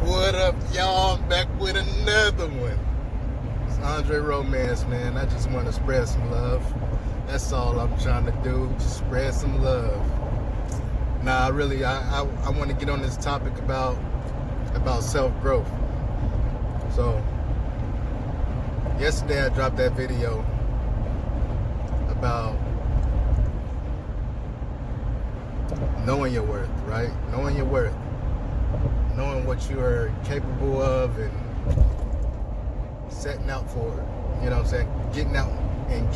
What up, y'all? I'm back with another one. It's Andre Romance, man. I just want to spread some love. That's all I'm trying to do. Just spread some love. Nah, really, I want to get on this topic about self-growth. So, yesterday I dropped that video about knowing your worth, right? Knowing your worth. Knowing what you are capable of and setting out for, you know what I'm saying? Getting out and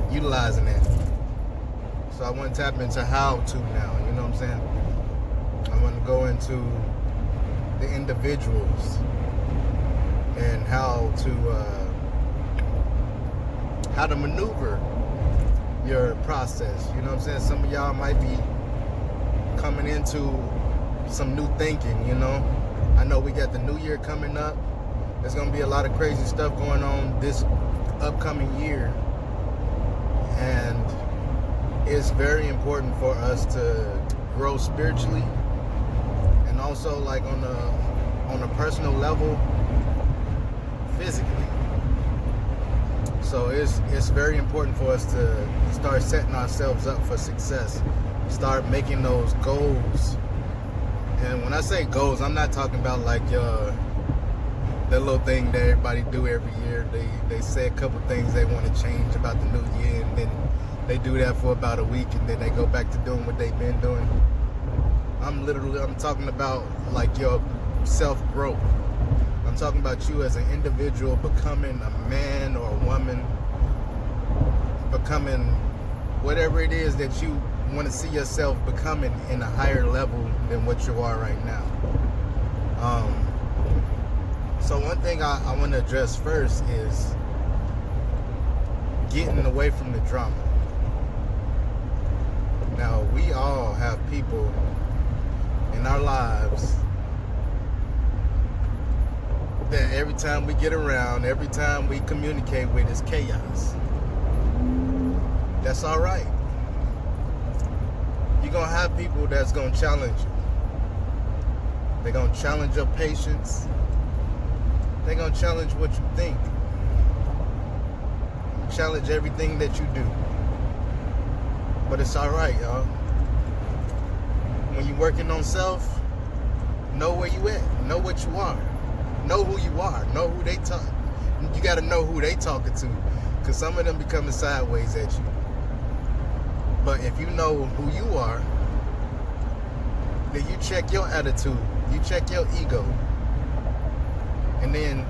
utilizing it. So I want to tap into how to now, you know what I'm saying? I want to go into the individuals and how to maneuver your process, you know what I'm saying? Some of y'all might be coming into some new thinking, you know. I know we got the new year coming up. There's gonna be a lot of crazy stuff going on this upcoming year, and it's very important for us to grow spiritually and also like on a personal level, physically. So it's very important for us to start setting ourselves up for success, start making those goals. And when I say goals, I'm not talking about like that little thing that everybody do every year. They say a couple things they want to change about the new year, and then they do that for about a week, and then they go back to doing what they've been doing. I'm talking about like your self-growth. I'm talking about you as an individual becoming a man or a woman, becoming whatever it is that you want to see yourself becoming in a higher level than what you are right now. So one thing I want to address first is getting away from the drama. Now, we all have people in our lives that every time we get around, every time we communicate with, is chaos. That's all right. You're going to have people that's going to challenge you. They're going to challenge your patience. They're going to challenge what you think. Challenge everything that you do. But it's all right, y'all. When you're working on self, know where you at. Know what you are. Know who you are. Know who they talk. You got to know who they talking to, because some of them be coming sideways at you. But if you know who you are, then you check your attitude, you check your ego, and then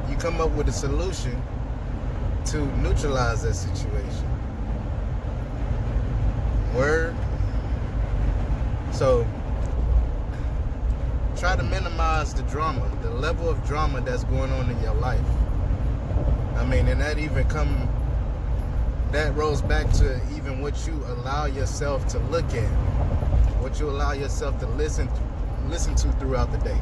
you come up with a solution to neutralize that situation. Word? So, try to minimize the drama, the level of drama that's going on in your life. I mean, and that rolls back to even what you allow yourself to look at, what you allow yourself to listen to throughout the day.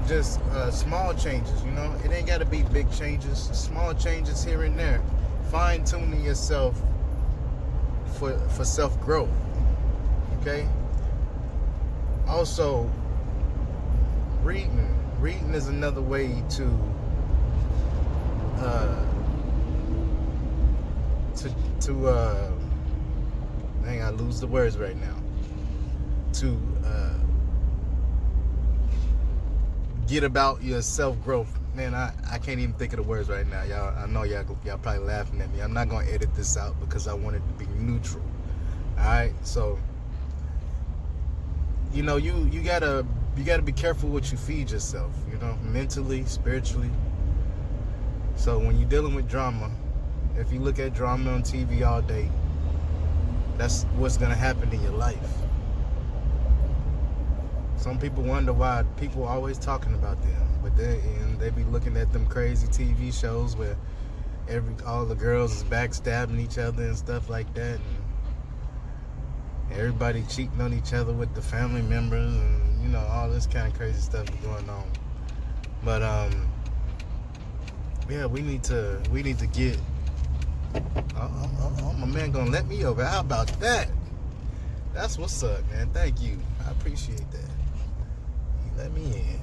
Just small changes, you know. It ain't got to be big changes. Small changes here and there. Fine-tuning yourself for self-growth. Okay. Also, reading. Reading is another way to dang, I lose the words right now. To get about your self-growth. Man, I can't even think of the words right now. Y'all, I know y'all probably laughing at me. I'm not gonna edit this out because I want it to be neutral. Alright, so you know, you gotta be careful what you feed yourself, you know, mentally, spiritually. So when you're dealing with drama, if you look at drama on TV all day, that's what's gonna happen in your life. Some people wonder why people are always talking about them, but they be looking at them crazy TV shows where all the girls is backstabbing each other and stuff like that, and everybody cheating on each other with the family members, and you know, all this kind of crazy stuff is going on. But yeah, we need to get. Oh, my man gonna let me over. How about that? That's what's up, man. Thank you. I appreciate that. Let me in.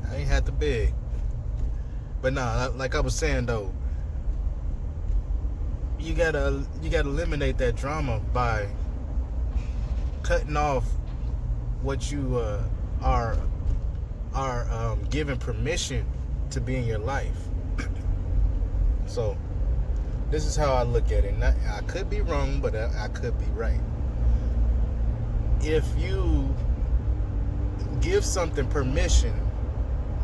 I ain't had to beg. But nah, like I was saying though, you gotta eliminate that drama by cutting off what you are given permission to be in your life. So this is how I look at it. I could be wrong, but I could be right. If you give something permission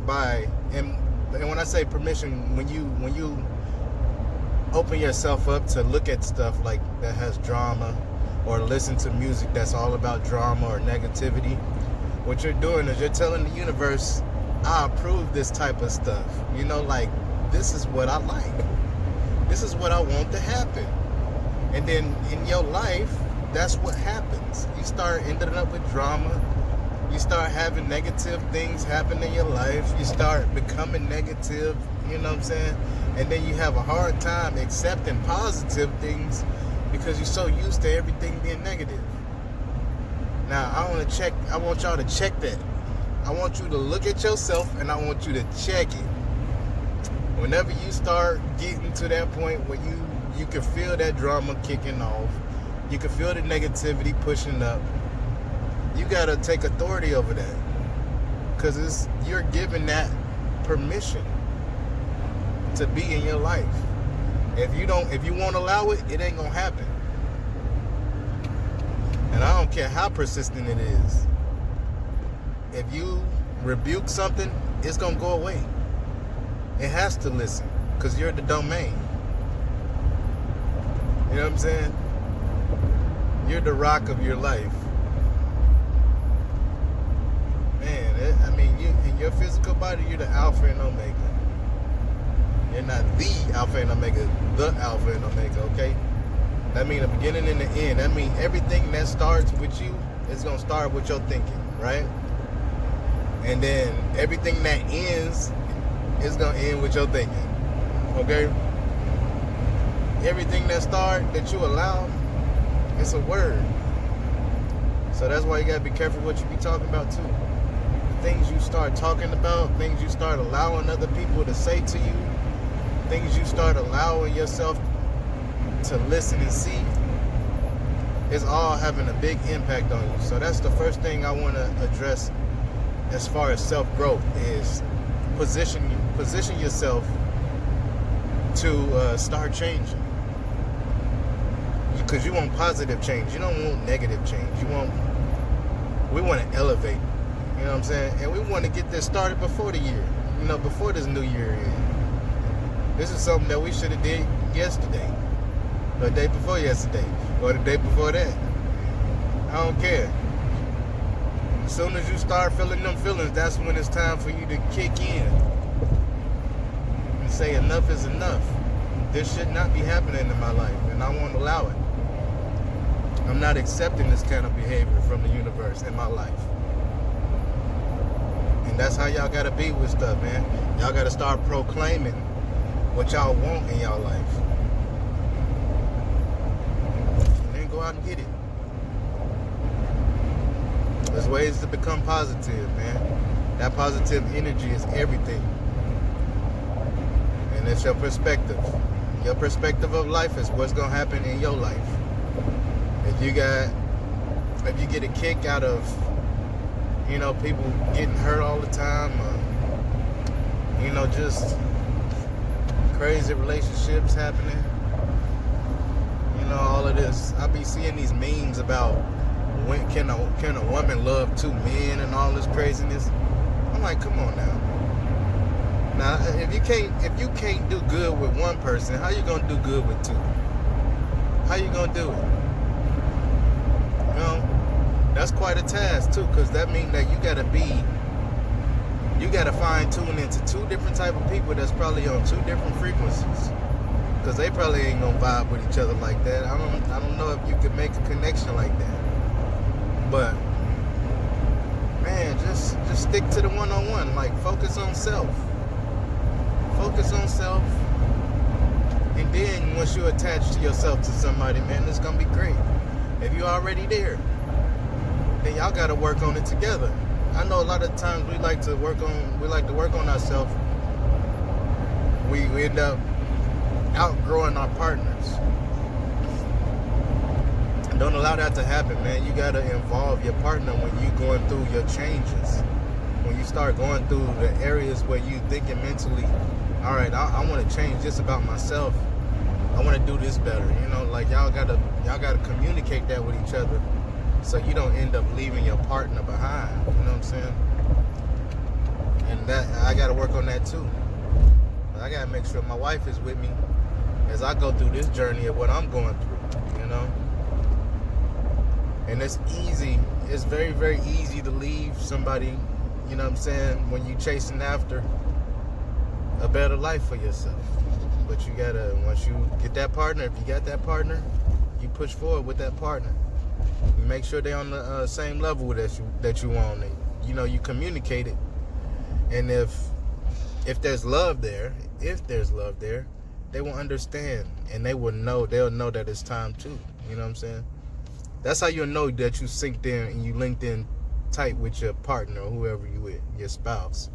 and when I say permission, when you open yourself up to look at stuff like that has drama, or listen to music that's all about drama or negativity, what you're doing is you're telling the universe, I approve this type of stuff. You know, like, this is what I like. This is what I want to happen. And then in your life, that's what happens. You start ending up with drama. You start having negative things happen in your life. You start becoming negative, you know what I'm saying? And then you have a hard time accepting positive things because you're so used to everything being negative. Now, I want y'all to check that. I want you to look at yourself and I want you to check it. Whenever you start getting to that point where you can feel that drama kicking off, you can feel the negativity pushing up, you gotta take authority over that, because you're given that permission to be in your life. If you won't allow it, it ain't gonna happen. And I don't care how persistent it is. If you rebuke something, it's gonna go away. It has to listen, because you're the domain. You know what I'm saying? You're the rock of your life. Man, you in your physical body, you're the Alpha and Omega. You're not the Alpha and Omega, the Alpha and Omega, okay? That means the beginning and the end. That means everything that starts with you is going to start with your thinking, right? And then everything that ends is going to end with your thinking, okay? Everything that you allow, it's a word. So that's why you got to be careful what you be talking about too. Things you start talking about, things you start allowing other people to say to you, things you start allowing yourself to listen and see, is all having a big impact on you. So that's the first thing I want to address as far as self-growth is position yourself to start changing. Because you want positive change. You don't want negative change. We want to elevate. You know what I'm saying? And we want to get this started before the year. You know, before this new year is. This is something that we should have did yesterday. Or the day before yesterday. Or the day before that. I don't care. As soon as you start feeling them feelings, that's when it's time for you to kick in. And say enough is enough. This should not be happening in my life. And I won't allow it. I'm not accepting this kind of behavior from the universe in my life. And that's how y'all gotta be with stuff, man. Y'all gotta start proclaiming what y'all want in y'all life. And then go out and get it. There's ways to become positive, man. That positive energy is everything. And it's your perspective. Your perspective of life is what's gonna happen in your life. If you get a kick out of, you know, people getting hurt all the time, or, you know, just crazy relationships happening, you know, all of this. I be seeing these memes about when can a woman love two men and all this craziness. I'm like, come on now. Now, if you can't do good with one person, how you gonna do good with two? How you gonna do it? You know, that's quite a task too, because that means that you gotta fine tune into two different type of people that's probably on two different frequencies, because they probably ain't gonna vibe with each other like that. I don't know if you could make a connection like that, but man, just stick to the one-on-one. Like, focus on self, and then once you attach to yourself to somebody, man, it's gonna be great. If you're already there, then y'all gotta work on it together. I know a lot of times we like to work on ourselves. We end up outgrowing our partners. Don't allow that to happen, man. You gotta involve your partner when you going through your changes. When you start going through the areas where you thinking mentally, all right, I want to change this about myself. I want to do this better. You know, like y'all gotta communicate that with each other, so you don't end up leaving your partner behind. You know what I'm saying? And that I gotta work on that too. I gotta make sure my wife is with me as I go through this journey of what I'm going through. You know. And it's easy. It's very, very easy to leave somebody, you know what I'm saying, when you're chasing after a better life for yourself. But you gotta, once you get that partner, if you got that partner, you push forward with that partner. You make sure they're on the same level that you on. And, you know, you communicate it. And if there's love there, they will understand, and they'll know that it's time too. You know what I'm saying? That's how you'll know that you synced in and you linked in tight with your partner or whoever you with, your spouse.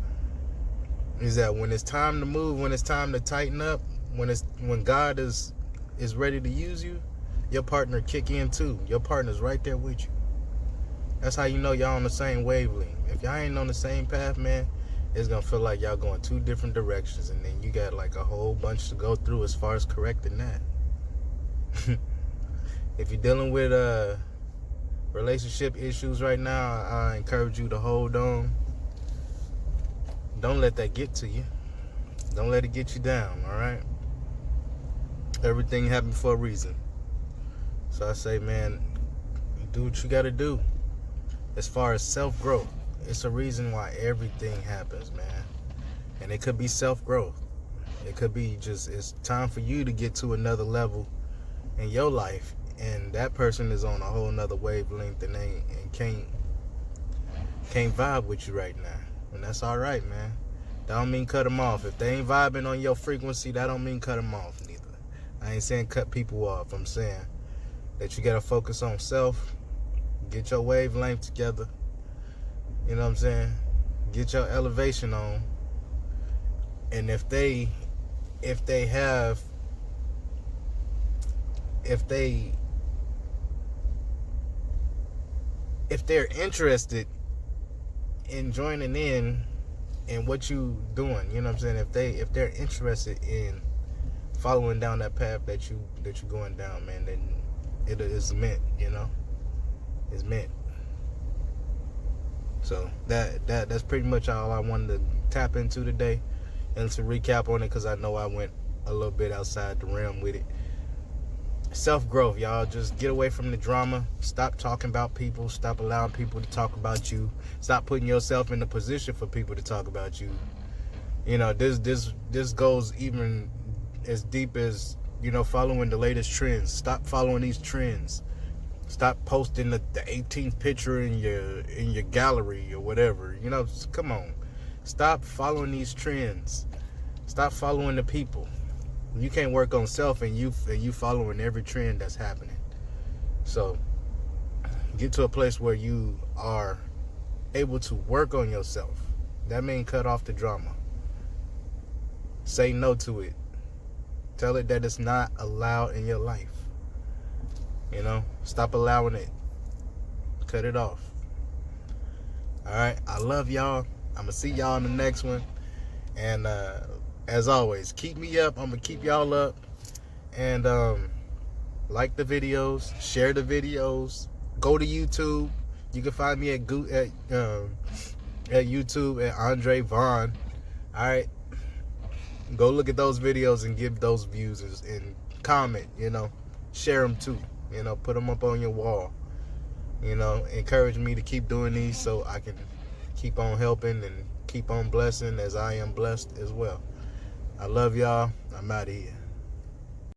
Is that when it's time to move, when it's time to tighten up, when God is ready to use you, your partner kick in too. Your partner's right there with you. That's how you know y'all on the same wavelength. If y'all ain't on the same path, man, it's gonna feel like y'all going two different directions, and then you got like a whole bunch to go through as far as correcting that. If you're dealing with relationship issues right now, I encourage you to hold on. Don't let that get to you. Don't let it get you down, all right? Everything happened for a reason. So I say, man, do what you got to do. As far as self-growth, it's a reason why everything happens, man. And it could be self-growth. It could be just, it's time for you to get to another level in your life. And that person is on a whole nother wavelength and can't vibe with you right now. And that's all right, man. That don't mean cut them off. If they ain't vibing on your frequency, that don't mean cut them off neither. I ain't saying cut people off. I'm saying that you got to focus on self. Get your wavelength together. You know what I'm saying? Get your elevation on. And if they're interested in joining in what you doing, you know what I'm saying? If they're interested in following down that path that you're going down, man, then it is meant, you know? It's meant. So that's pretty much all I wanted to tap into today, and to recap on it, because I know I went a little bit outside the realm with it. Self-growth, y'all. Just get away from the drama. Stop talking about people. Stop allowing people to talk about you. Stop putting yourself in the position for people to talk about you. You know, this goes even as deep as, you know, following the latest trends. Stop following these trends. Stop posting the 18th picture in your gallery or whatever. You know, come on. Stop following these trends. Stop following the people. You can't work on self and you following every trend that's happening. So get to a place where you are able to work on yourself. That means cut off the drama. Say no to it. Tell it that it's not allowed in your life. You know, stop allowing it. Cut it off. All right, I love y'all. I'm gonna see y'all in the next one. And as always, keep me up. I'm gonna keep y'all up. And like the videos, share the videos. Go to YouTube. You can find me at YouTube at Andre Vaughn. All right, go look at those videos and give those views and comment. You know, share them too. You know, put them up on your wall. You know, encourage me to keep doing these so I can keep on helping and keep on blessing as I am blessed as well. I love y'all. I'm out of here.